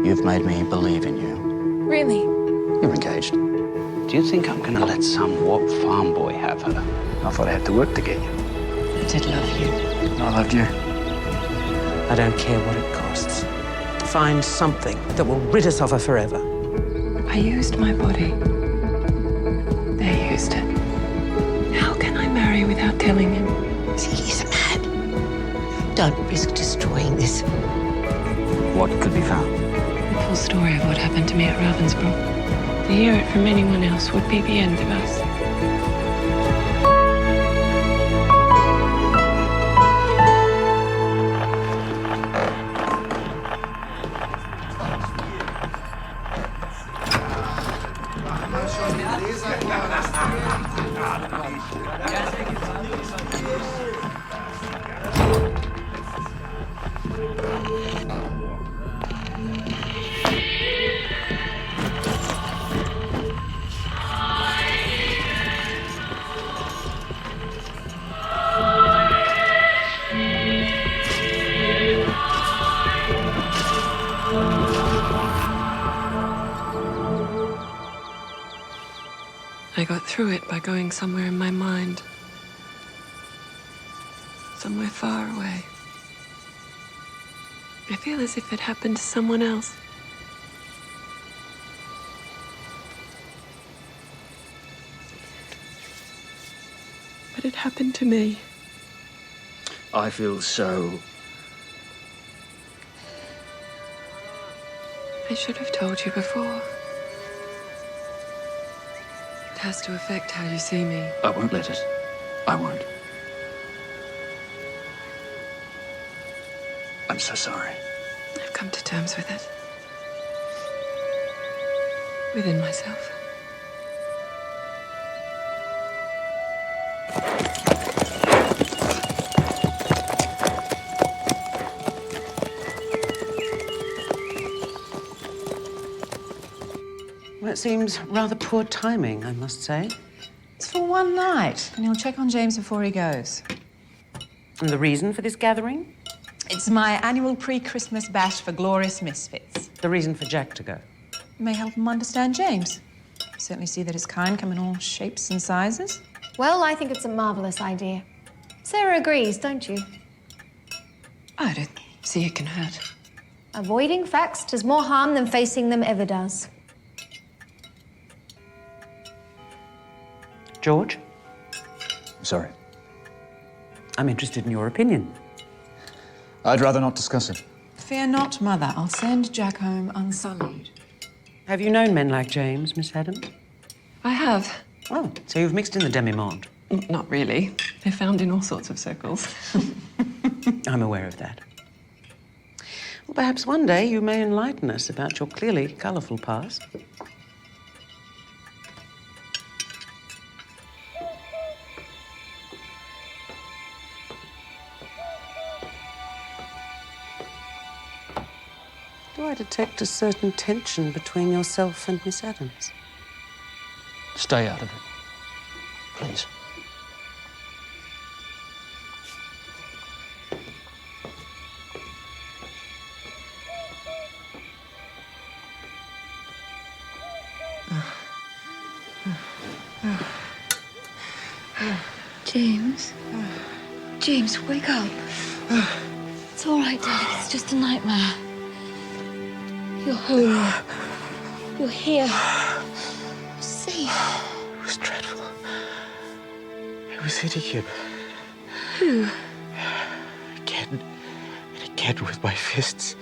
You've made me believe in you. Really? You're engaged. Do you think I'm gonna let some warped farm boy have her? I thought I had to work to get you. I did love you. I loved you. I don't care what it costs. Find something that will rid us of her forever. I used my body. They used it. How can I marry without telling him? He's mad. Don't risk destroying this. What could be found? The full story of what happened to me at Ravensbrück. To hear it from anyone else would be the end of us. I got through it by going somewhere in my mind. Somewhere far away. I feel as if it happened to someone else. But it happened to me. I feel so... I should have told you before. It has to affect how you see me. I won't let it. I won't. I'm so sorry. I've come to terms with it. Within myself. Well, it seems rather poor timing, I must say. It's for one night, and he'll check on James before he goes. And the reason for this gathering? It's my annual pre-Christmas bash for glorious misfits. The reason for Jack to go. It may help him understand James. Certainly see that his kind come in all shapes and sizes. Well, I think it's a marvellous idea. Sarah agrees, don't you? I don't see it can hurt. Avoiding facts does more harm than facing them ever does. George, Sorry. I'm interested in your opinion. I'd rather not discuss it. Fear not, Mother. I'll send Jack home unsullied. Have you known men like James, Miss Adams? I have. Oh, so you've mixed in the demi-monde. Not really. They're found in all sorts of circles. I'm aware of that. Well, perhaps one day you may enlighten us about your clearly colourful past. Do I detect a certain tension between yourself and Miss Adams? Stay out of it. Please. James? James, wake up. It's all right, darling. It's just a nightmare. You're home. You're here. You're safe. It was dreadful. I was hitting him. Who? Again and again with my fists.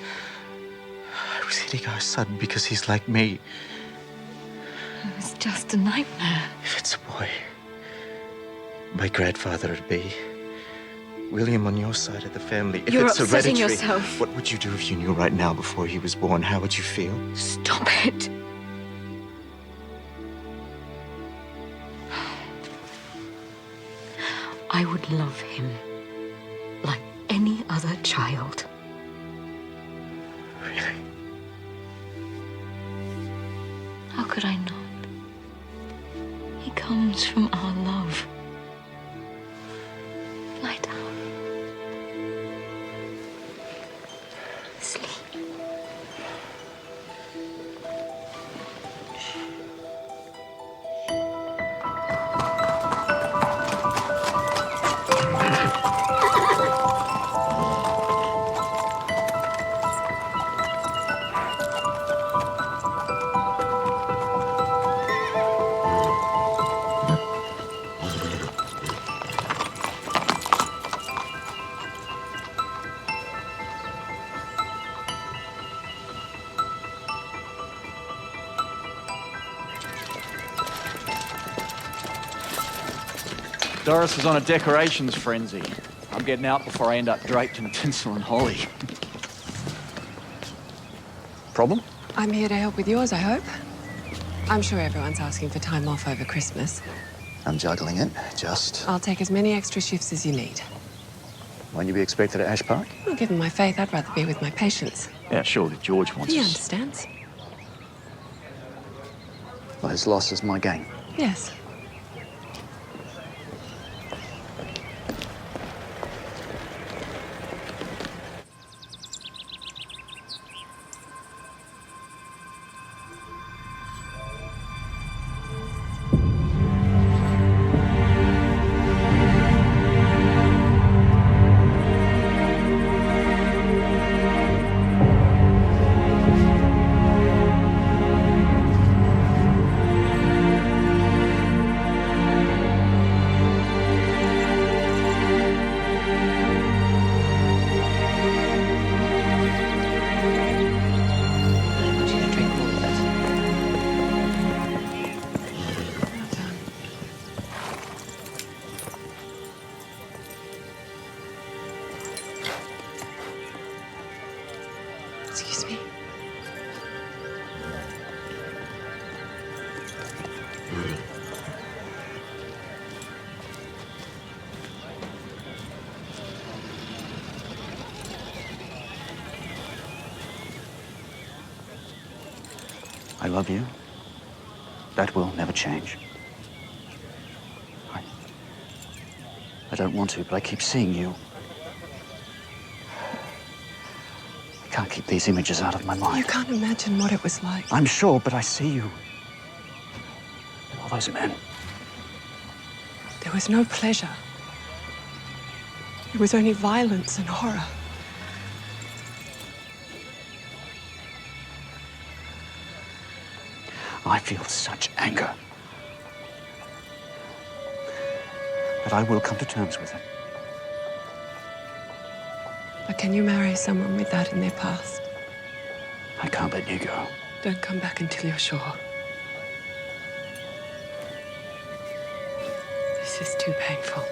I was hitting our son because he's like me. It was just a nightmare. If it's a boy, my grandfather would be. William on your side of the family. If You're it's upsetting hereditary, yourself. what would you do if you knew right now before he was born? How would you feel? Stop it. I would love him like any other child. Really? How could I not? He comes from our love. Lie down. Sleep. Doris is on a decorations frenzy. I'm getting out before I end up draped in tinsel and holly. Problem? I'm here to help with yours, I hope. I'm sure everyone's asking for time off over Christmas. I'm juggling it, just... I'll take as many extra shifts as you need. Won't you be expected at Ash Park? Well, given my faith, I'd rather be with my patients. Yeah, surely George wants He us. understands. Well, his loss is my gain. Yes. Excuse me. I love you. That will never change. I don't want to, but I keep seeing you. I can't keep these images out of my mind. You can't imagine what it was like. I'm sure, but I see you. All those men. There was no pleasure. It was only violence and horror. I feel such anger. But I will come to terms with it. But can you marry someone with that in their past? I can't let you go. Don't come back until you're sure. This is too painful.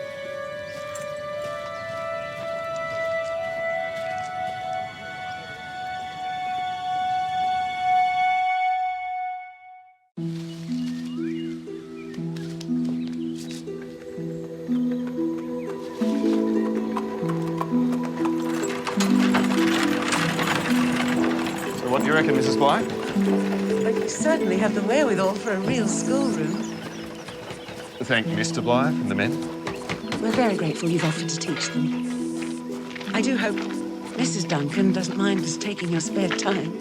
What do you reckon, Mrs. Bly? But you certainly have the wherewithal for a real schoolroom. Thank Mr. Bly from the men. We're very grateful you've offered to teach them. I do hope Mrs. Duncan doesn't mind us taking your spare time.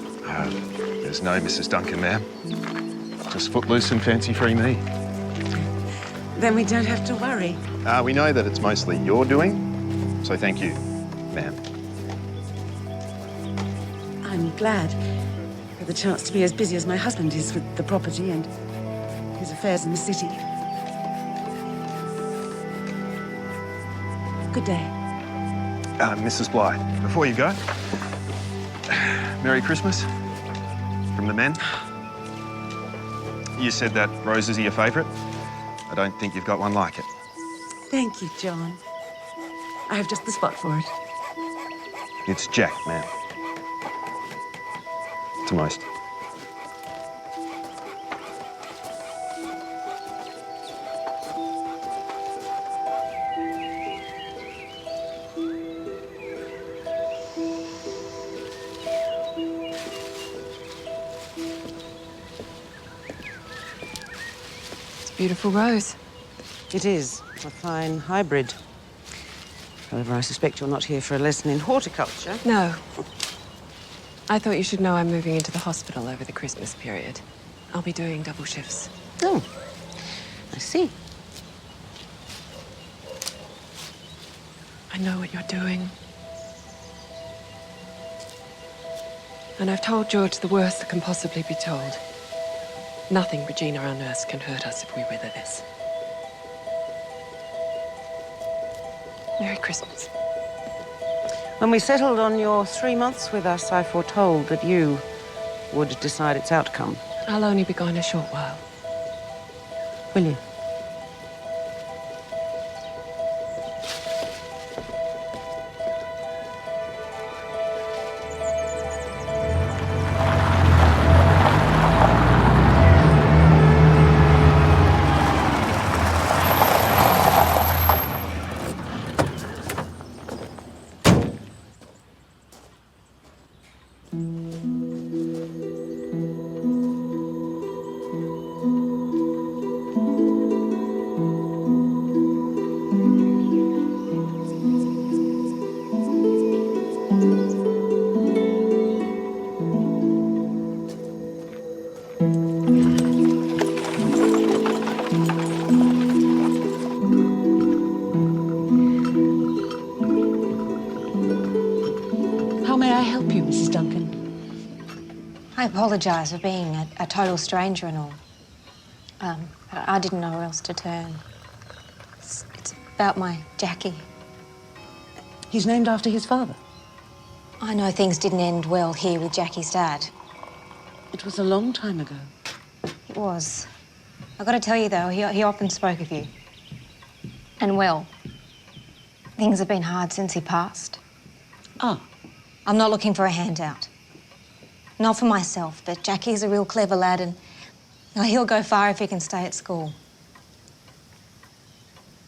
There's no Mrs. Duncan, ma'am. Just footloose and fancy-free me. Then we don't have to worry. We know that it's mostly your doing, so thank you, ma'am. I'm glad for the chance to be as busy as my husband is with the property and his affairs in the city. Good day. Mrs. Bly, before you go, Merry Christmas from the men. You said that roses are your favourite. I don't think you've got one like it. Thank you, John. I have just the spot for it. It's Jack, ma'am. To most. It's a beautiful rose. It is a fine hybrid. However, I suspect you're not here for a lesson in horticulture. No. I thought you should know I'm moving into the hospital over the Christmas period. I'll be doing double shifts. Oh, I see. I know what you're doing. And I've told George the worst that can possibly be told. Nothing, Regina, our nurse, can hurt us if we weather this. Merry Christmas. When we settled on your 3 months with us, I foretold that you would decide its outcome. I'll only be gone a short while. Will you? I apologise for being a total stranger and all. I didn't know where else to turn. It's about my Jackie. He's named after his father. I know things didn't end well here with Jackie's dad. It was a long time ago. It was. I've got to tell you, though, he often spoke of you. And well. Things have been hard since he passed. Ah. I'm not looking for a handout. Not for myself, but Jackie's a real clever lad and he'll go far if he can stay at school.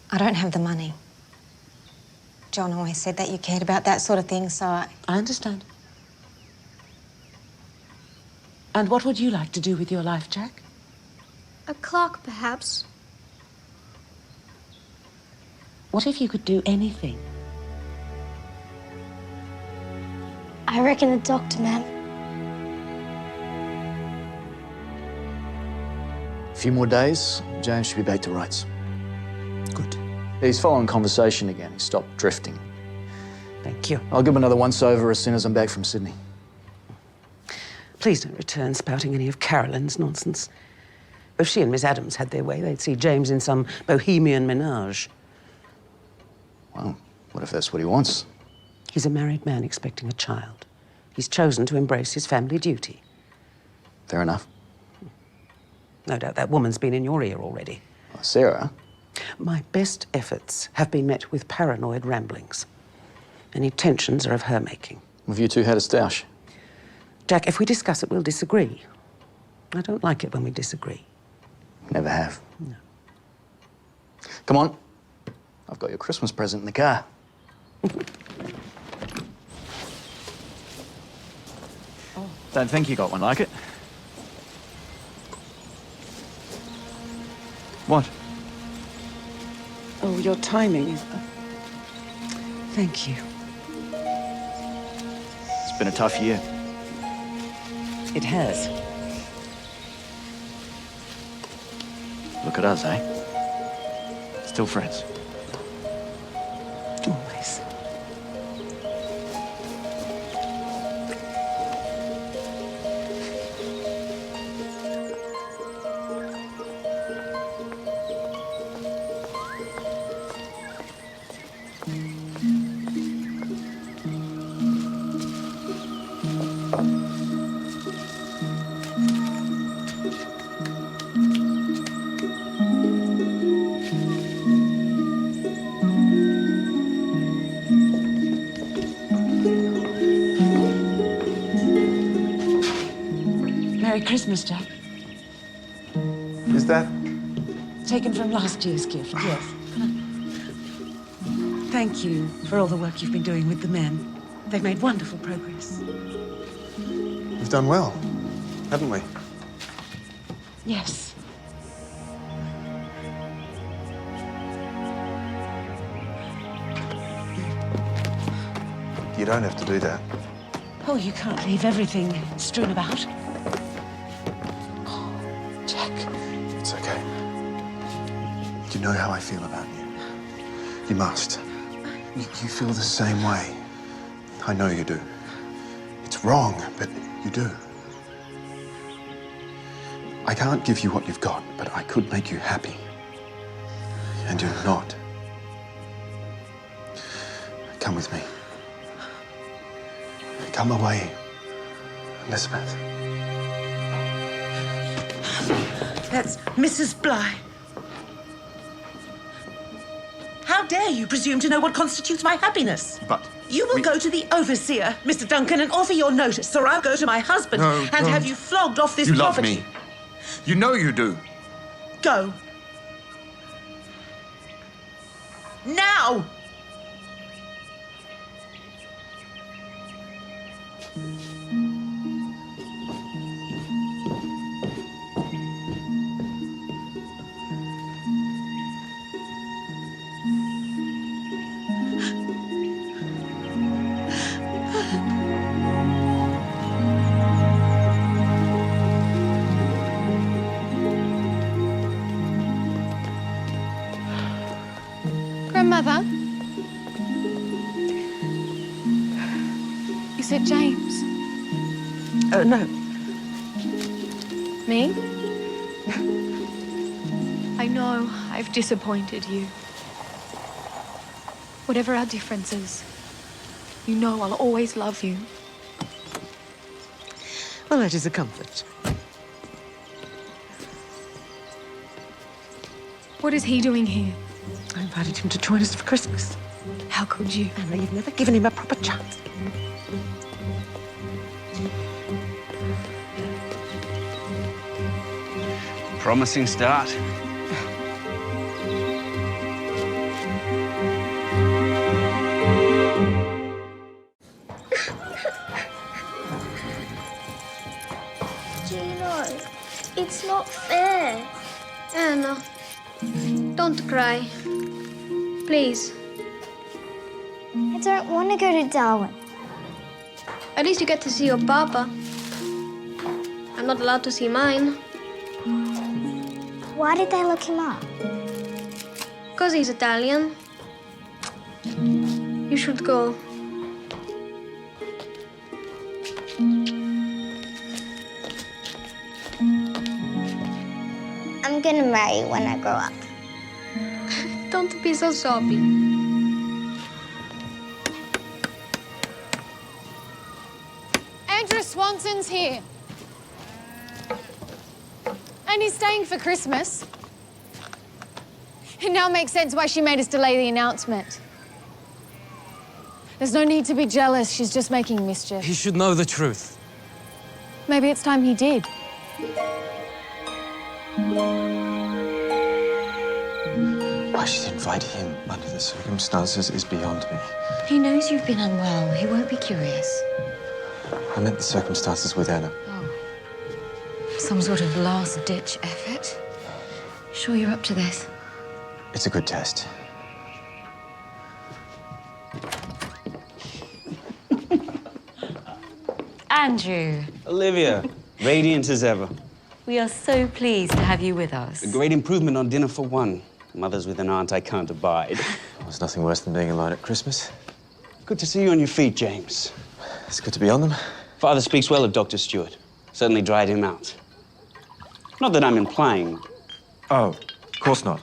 I don't have the money. John always said that you cared about that sort of thing, so I understand. And what would you like to do with your life, Jack? A clerk, perhaps. What if you could do anything? I reckon a doctor, ma'am. A few more days, James should be back to rights. Good. He's following conversation again. He stopped drifting. Thank you. I'll give him another once-over as soon as I'm back from Sydney. Please don't return spouting any of Carolyn's nonsense. If she and Miss Adams had their way, they'd see James in some bohemian menage. Well, what if that's what he wants? He's a married man expecting a child. He's chosen to embrace his family duty. Fair enough. No doubt that woman's been in your ear already. Well, Sarah? My best efforts have been met with paranoid ramblings. Any tensions are of her making. Have you two had a stoush? Jack, if we discuss it, we'll disagree. I don't like it when we disagree. Never have. No. Come on. I've got your Christmas present in the car. Don't think you got one like it. What? Oh, your timing is... Thank you. It's been a tough year. It has. Look at us, eh? Still friends. Always. Merry Christmas, Jack. Is that? Taken from last year's gift, yes. Thank you for all the work you've been doing with the men. They've made wonderful progress. We've done well, haven't we? Yes. You don't have to do that. Oh, you can't leave everything strewn about. Oh, Jack. It's okay. You know how I feel about you. You must. You feel the same way. I know you do. It's wrong, but you do. I can't give you what you've got, but I could make you happy. And you're not. Come with me. Come away, Elizabeth. That's Mrs. Bly. How dare you presume to know what constitutes my happiness? But you will go to the overseer, Mr. Duncan, and offer your notice, or I'll go to my husband and have you flogged off this property. You love me. You know you do. Go. Now! Grandmother? Is it James? No. Me? I know I've disappointed you. Whatever our differences, you know I'll always love you. Well, that is a comfort. What is he doing here? I invited him to join us for Christmas. How could you? Anna, you've never given him a proper chance. Promising start. Gino, it's not fair. Anna, don't cry. Please. I don't want to go to Darwin. At least you get to see your papa. I'm not allowed to see mine. Why did they look him up? Because he's Italian. You should go. I'm gonna marry you when I grow up. Don't be so soppy. Andrew Swanson's here. And he's staying for Christmas. It now makes sense why she made us delay the announcement. There's no need to be jealous. She's just making mischief. He should know the truth. Maybe it's time he did. Why she'd invite him under the circumstances is beyond me. He knows you've been unwell. He won't be curious. I meant the circumstances with Anna. Some sort of last-ditch effort. Sure you're up to this? It's a good test. Andrew, Olivia, radiant as ever. we are so pleased to have you with us. A great improvement on dinner for one. Mothers with an aunt I can't abide. There's nothing worse than being alone at Christmas. Good to see you on your feet, James. It's good to be on them. Father speaks well of Dr. Stewart. Certainly dried him out. Not that I'm implying. Oh, of course not.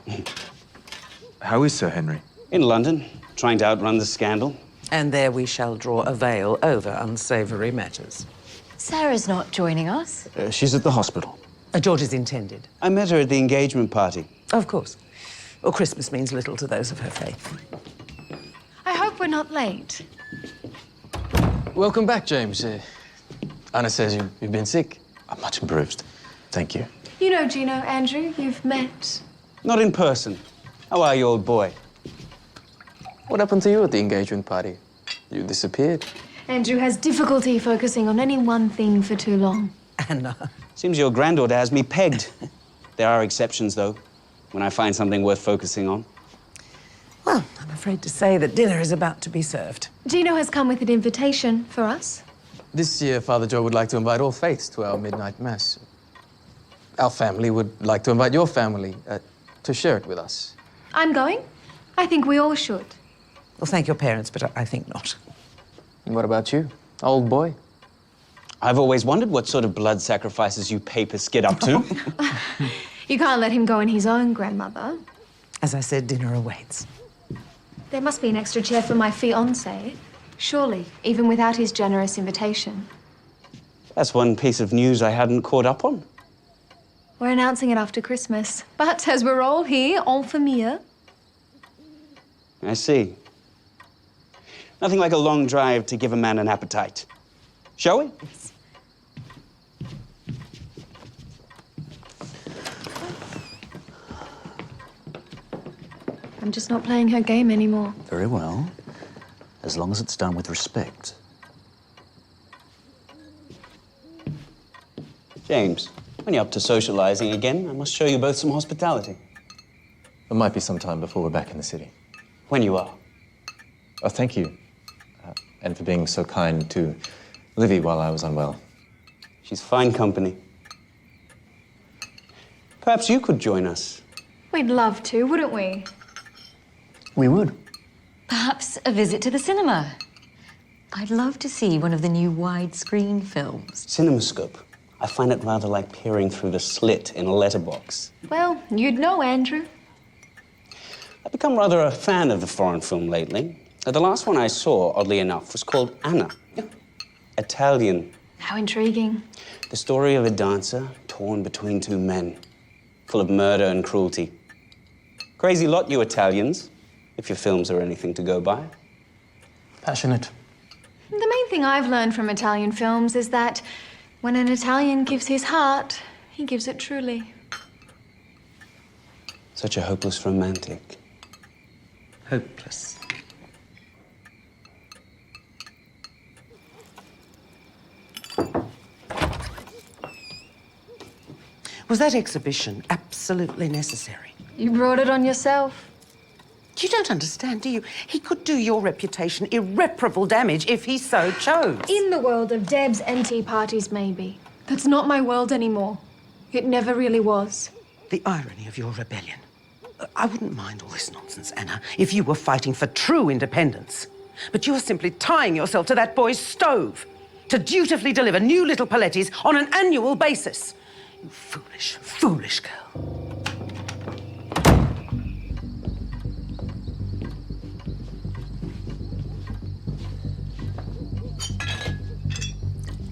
How is Sir Henry? In London, trying to outrun the scandal. And there we shall draw a veil over unsavoury matters. Sarah's not joining us. She's at the hospital. George is intended. I met her at the engagement party. Of course. Well, Christmas means little to those of her faith. I hope we're not late. Welcome back, James. Anna says you've been sick. I'm much improved. Thank you. You know Gino, Andrew, you've met. Not in person. How are you, old boy? What happened to you at the engagement party? You disappeared. Andrew has difficulty focusing on any one thing for too long. Anna. Seems your granddaughter has me pegged. There are exceptions, though, when I find something worth focusing on. Well, I'm afraid to say that dinner is about to be served. Gino has come with an invitation for us. This year, Father Joe would like to invite all faiths to our midnight mass. Our family would like to invite your family to share it with us. I'm going. I think we all should. Well, thank your parents, but I think not. And what about you, old boy? I've always wondered what sort of blood sacrifices you papists get up to. You can't let him go in his own, grandmother. As I said, dinner awaits. There must be an extra chair for my fiancé. Surely, even without his generous invitation. That's one piece of news I hadn't caught up on. We're announcing it after Christmas. But as we're all here, en famille. I see. Nothing like a long drive to give a man an appetite. Shall we? Yes. I'm just not playing her game anymore. Very well. As long as it's done with respect. James, when you're up to socializing again, I must show you both some hospitality. It might be some time before we're back in the city. When you are. Oh, thank you. And for being so kind to Livy while I was unwell. She's fine company. Perhaps you could join us. We'd love to, wouldn't we? We would. Perhaps a visit to the cinema. I'd love to see one of the new widescreen films. CinemaScope. I find it rather like peering through the slit in a letterbox. Well, you'd know, Andrew. I've become rather a fan of the foreign film lately. The last one I saw, oddly enough, was called Anna. Italian. How intriguing. The story of a dancer torn between two men, full of murder and cruelty. Crazy lot, you Italians, if your films are anything to go by. Passionate. The main thing I've learned from Italian films is that when an Italian gives his heart, he gives it truly. Such a hopeless romantic. Hopeless. Was that exhibition absolutely necessary? You brought it on yourself. You don't understand, do you? He could do your reputation irreparable damage if he so chose. In the world of Debs and tea parties, maybe. That's not my world anymore. It never really was. The irony of your rebellion. I wouldn't mind all this nonsense, Anna, if you were fighting for true independence. But you are simply tying yourself to that boy's stove to dutifully deliver new little Palettis on an annual basis. You foolish, foolish girl.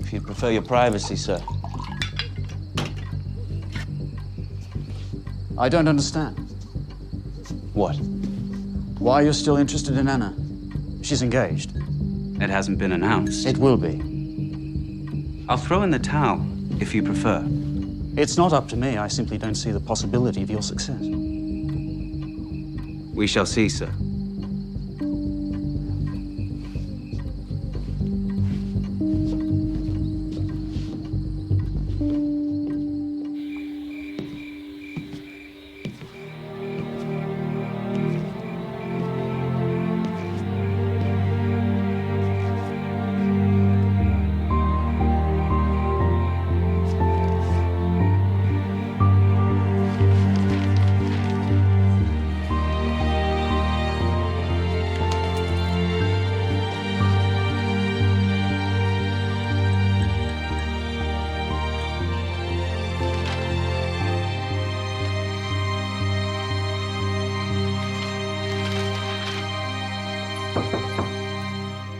If you'd prefer your privacy, sir. I don't understand. What? Why you're still interested in Anna? She's engaged. It hasn't been announced. It will be. I'll throw in the towel, if you prefer. It's not up to me. I simply don't see the possibility of your success. We shall see, sir.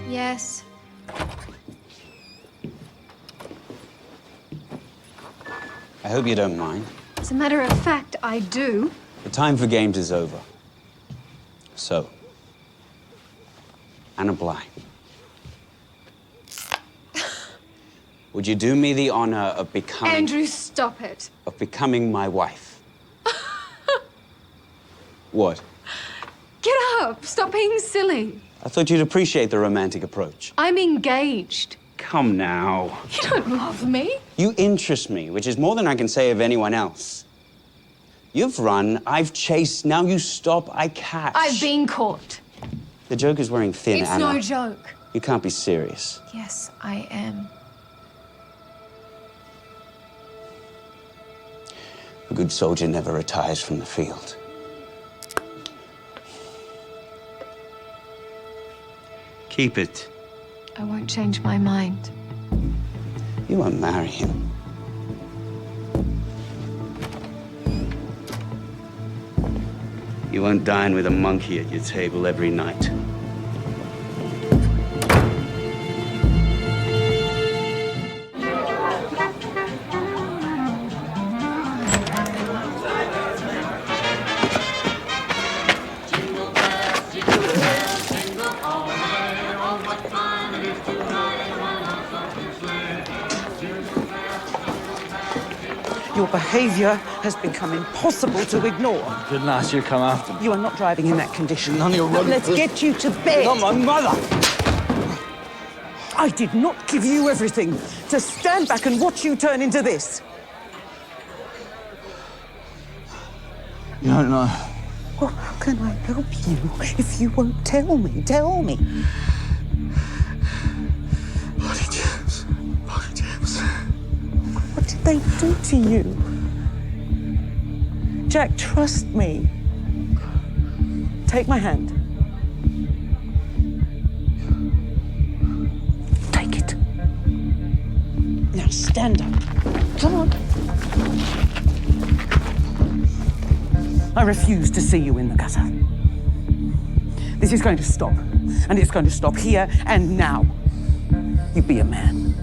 Yes. I hope you don't mind. As a matter of fact, I do. The time for games is over. So, Anna Bly. Would you do me the honor of becoming... Andrew, stop it. Of becoming my wife? What? Get up. Stop being silly. I thought you'd appreciate the romantic approach. I'm engaged. Come now. You don't love me. You interest me, which is more than I can say of anyone else. You've run, I've chased, now you stop, I catch. I've been caught. The joke is wearing thin, It's Anna. no joke. You can't be serious. Yes, I am. A good soldier never retires from the field. Keep it. I won't change my mind. You won't marry him. You won't dine with a monkey at your table every night. Your behaviour has become impossible to ignore. Didn't ask you to come after me. You are not driving in that condition. None of your rubbish. Let's get you to bed. Not my mother. I did not give you everything to stand back and watch you turn into this. You don't know. Well, how can I help you if you won't tell me? Tell me. Bloody James. Bloody James. What did they do to you? Jack, trust me. Take my hand. Take it. Now stand up. Come on. I refuse to see you in the gutter. This is going to stop, and it's going to stop here and now. You be a man.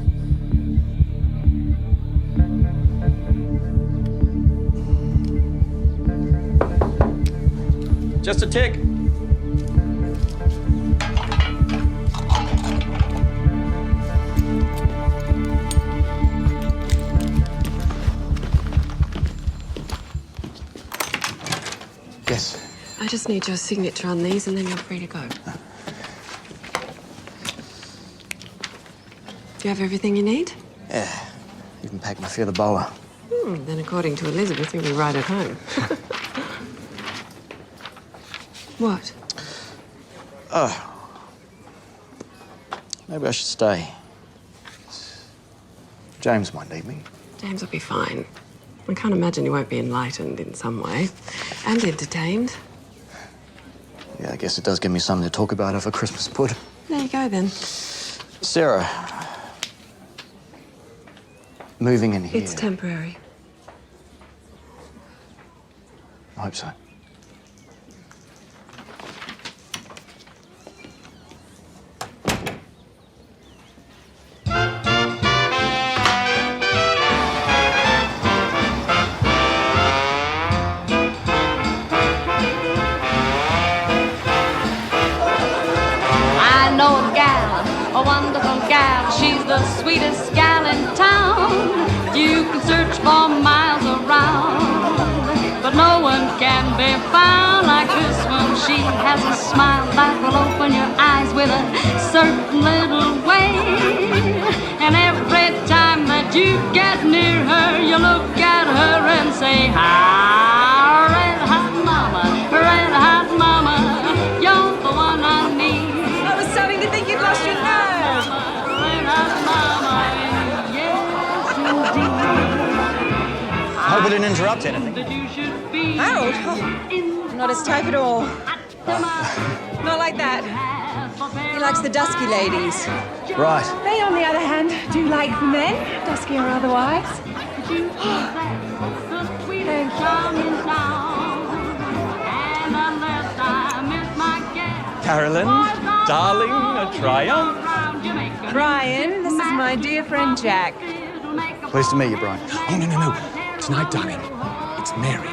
Just a tick. Yes. I just need your signature on these and then you're free to go. Do you have everything you need? Yeah. Even packed my feather boa. Then according to Elizabeth, you'll be right at home. What? Oh. Maybe I should stay. James might need me. James will be fine. I can't imagine you won't be enlightened in some way. And entertained. Yeah, I guess it does give me something to talk about over Christmas pud. There you go, then. Sarah. Moving in here. It's temporary. I hope so. I know a gal, a wonderful gal. She's the sweetest gal in town. You can search for miles around, but no one can be found like this one. She has a smile that will open your eyes with a certain little way. And every time that you get near her, you look at her and say, "Hi, red hot mama, red hot mama, you're the one I need." I was starting to think you'd lost your nerve. Red hot mama, yes indeed. Hope I didn't interrupt anything. Harold? Oh, not his type at all. Not like that. He likes the dusky ladies. Right. They, on the other hand, do like men, dusky or otherwise. Carolyn, darling, a triumph. Brian, this is my dear friend Jack. Pleased to meet you, Brian. Oh, no. Tonight, darling, it's Mary.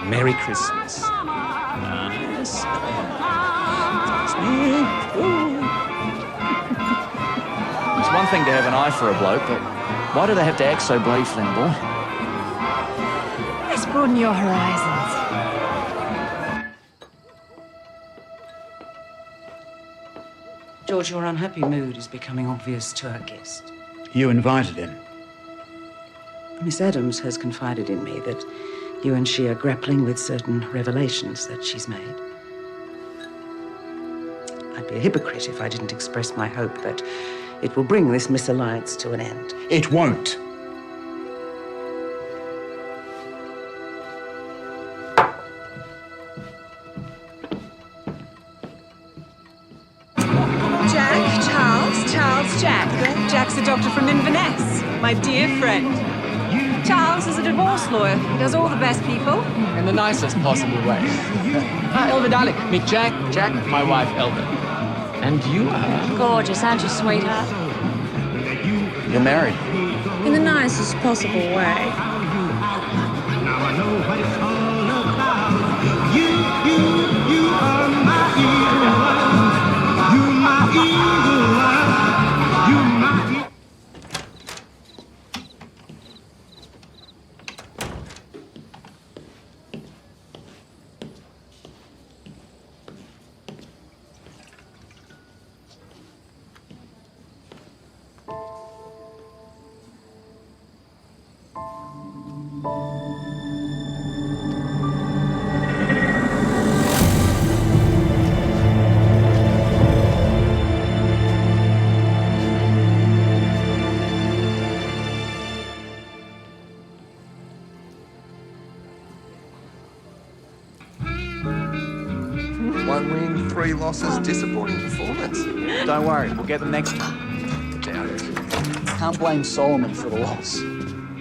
Merry Christmas. Nice. It's one thing to have an eye for a bloke, but why do they have to act so bloody flamboyant? Let's broaden your horizons. George, your unhappy mood is becoming obvious to our guest. You invited him. Miss Adams has confided in me that you and she are grappling with certain revelations that she's made. I'd be a hypocrite if I didn't express my hope that it will bring this misalliance to an end. It won't. Charles, Jack. Jack's a doctor from Inverness, my dear friend. Charles is a divorce lawyer. He does all the best people. In the nicest possible way. Elva, darling, meet Jack. Jack, my wife, Elva. And you are? Gorgeous, aren't you, sweetheart? You're married. In the nicest possible way. Now I know what it's all about. You are my evil one. You my evil one. You my evil. One win, 3 losses, disappointing performance. Don't worry, we'll get them next time. Can't blame Solomon for the loss.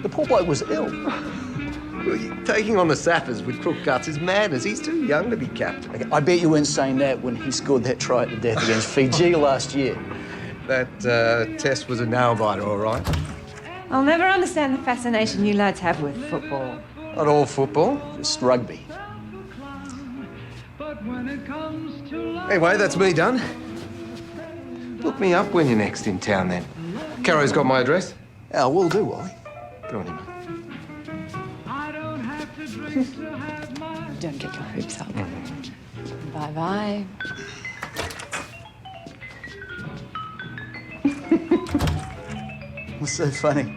The poor bloke was ill. Well, taking on the Sappers with crook guts is madness. He's too young to be captain. Okay, I bet you weren't saying that when he scored that try to death against Fiji last year. That test was a nail-biter, all right. I'll never understand the fascination you lads have with football. Not all football. Just rugby. Anyway, that's me done. Look me up when you're next in town, then. Caro's got my address. Oh, will do, Wally. Good on you, mate. Don't get your hopes up. Bye-bye. What's so funny?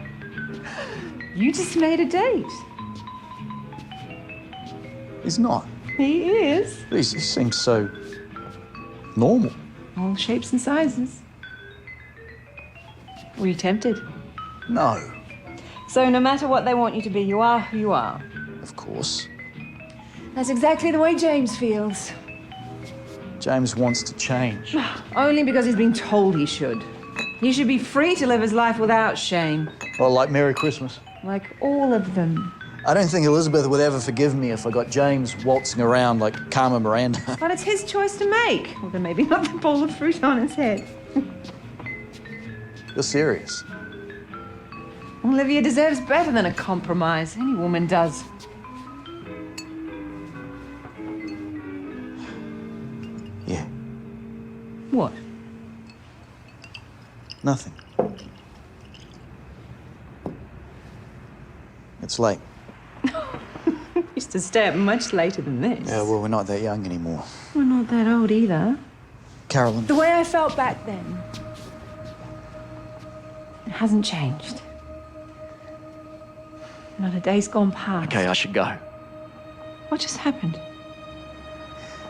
You just made a date. He's not. He is. He seems so normal. All shapes and sizes. Were you tempted? No, So no matter what they want you to be, you are who you are. of course. That's exactly the way James feels. James wants to change. Only because he's been told he should. He should be free to live his life without shame. Well, like Merry Christmas. Like all of them. I don't think Elizabeth would ever forgive me if I got James waltzing around like Carmen Miranda. But it's his choice to make. Although maybe not the bowl of fruit on his head. You're serious? Olivia deserves better than a compromise. Any woman does. Yeah. What? Nothing. It's late. Used to stay up much later than this. Yeah, well, we're not that young anymore. We're not that old either. Carolyn. The way I felt back then. It hasn't changed. Not a day's gone past. Okay, I should go. What just happened?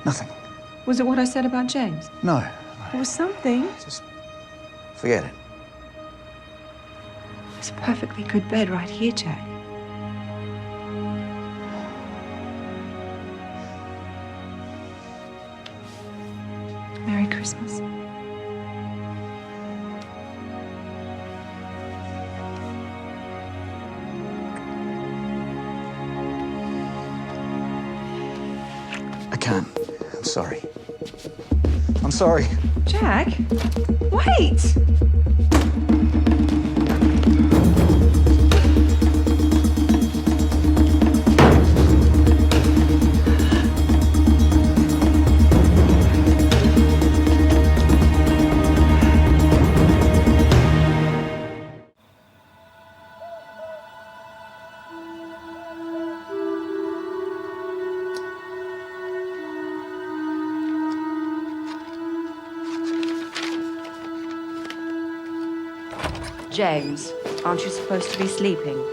Nothing. Was it what I said about James? No. It was something. Just forget it. There's a perfectly good bed right here, Jack. Merry Christmas. I can't. I'm sorry. I'm sorry. Jack, wait! James, aren't you supposed to be sleeping?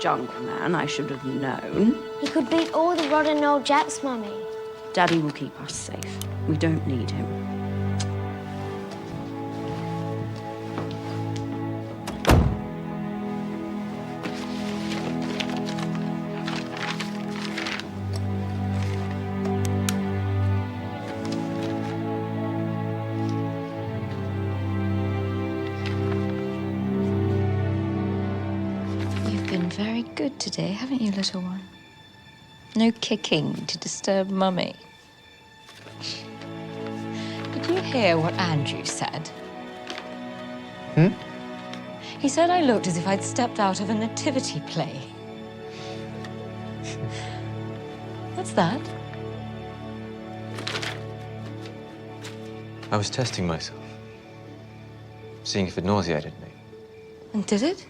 Jungle man, I should have known. He could beat all the rotten old Jacks, Mummy. Daddy will keep us safe. We don't need him. You've been very good today, haven't you, little one? No kicking to disturb Mummy. Did you hear what Andrew said? He said I looked as if I'd stepped out of a nativity play. What's that? I was testing myself, seeing if it nauseated me. And did it?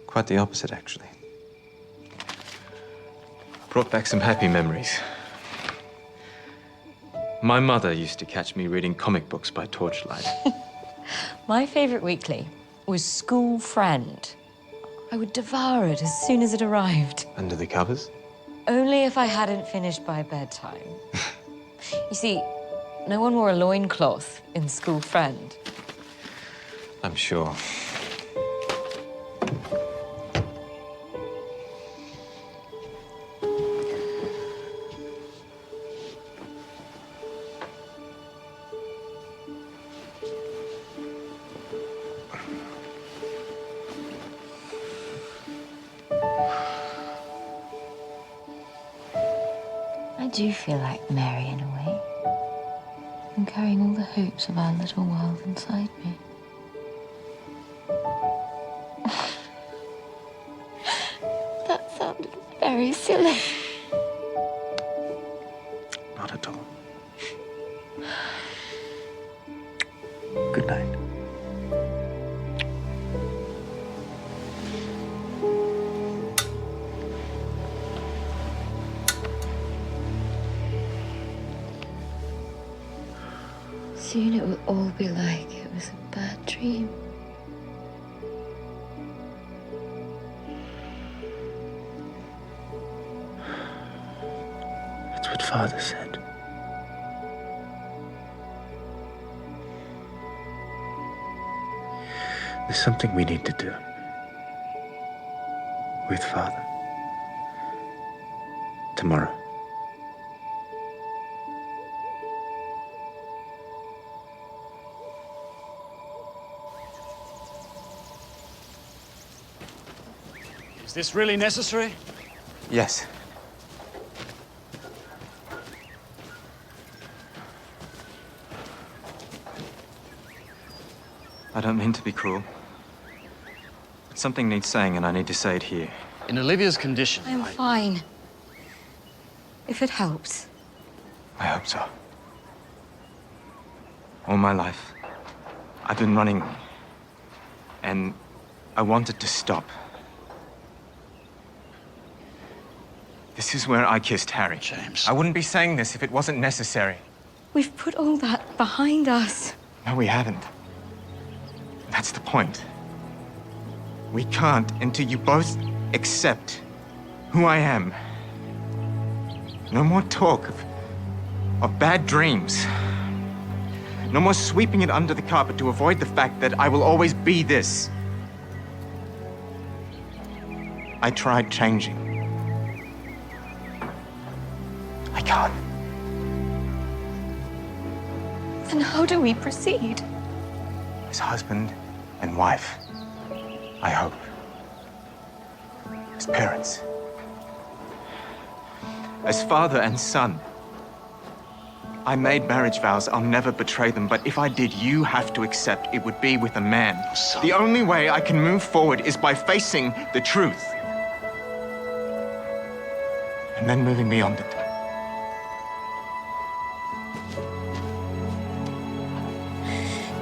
Quite the opposite, actually. Brought back some happy memories. My mother used to catch me reading comic books by torchlight. My favorite weekly was School Friend. I would devour it as soon as it arrived. Under the covers? Only if I hadn't finished by bedtime. You see, no one wore a loincloth in School Friend. I'm sure. do feel like Mary in a way. I'm carrying all the hopes of our little world inside me. That sounded very silly. Not at all. Good night. Soon it will all be like it was a bad dream. That's what Father said. There's something we need to do. With Father. Tomorrow. Is this really necessary? Yes. I don't mean to be cruel. But something needs saying, and I need to say it here. In Olivia's condition, I'm fine. If it helps. I hope so. All my life, I've been running, and I wanted to stop. This is where I kissed Harry. James. I wouldn't be saying this if it wasn't necessary. We've put all that behind us. No, we haven't. That's the point. We can't until you both accept who I am. No more talk of bad dreams. No more sweeping it under the carpet to avoid the fact that I will always be this. I tried changing. I can't. Then how do we proceed? As husband and wife, I hope. As parents. As father and son. I made marriage vows. I'll never betray them, but if I did, you have to accept it would be with a man. The only way I can move forward is by facing the truth. And then moving beyond it.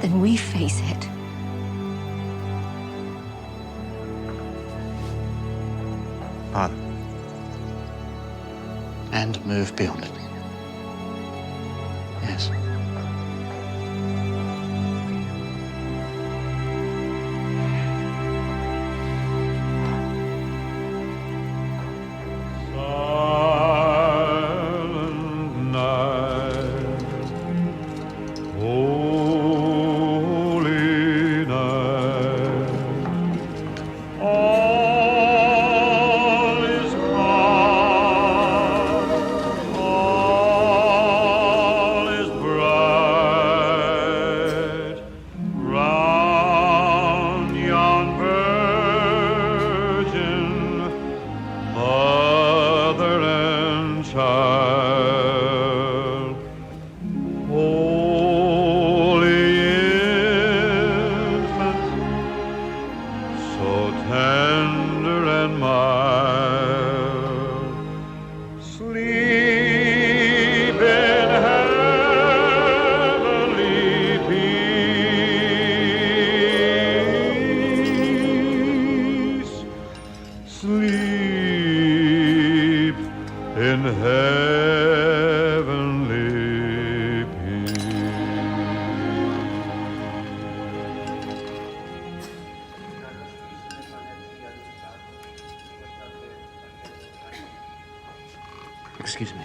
Then we face it. Father. and move beyond it. Yes. Excuse me.